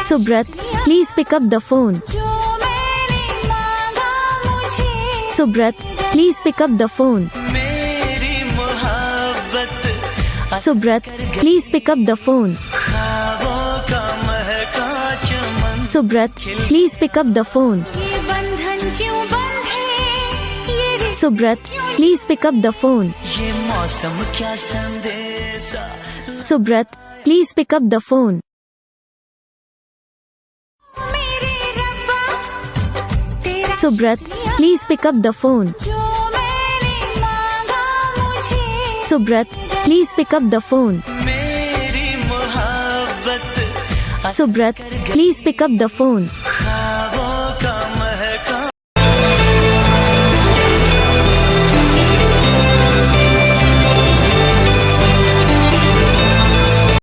Subrat, please pick up the phone. Subrat, please pick up the phone. Subrat, please pick up the phone. Subrat, please pick up the phone. Subrat, please pick up the phone. Subrat, please pick up the phone. Subrat, please pick up the phone. Subrat, please pick up the phone. Subrat, please pick up the phone.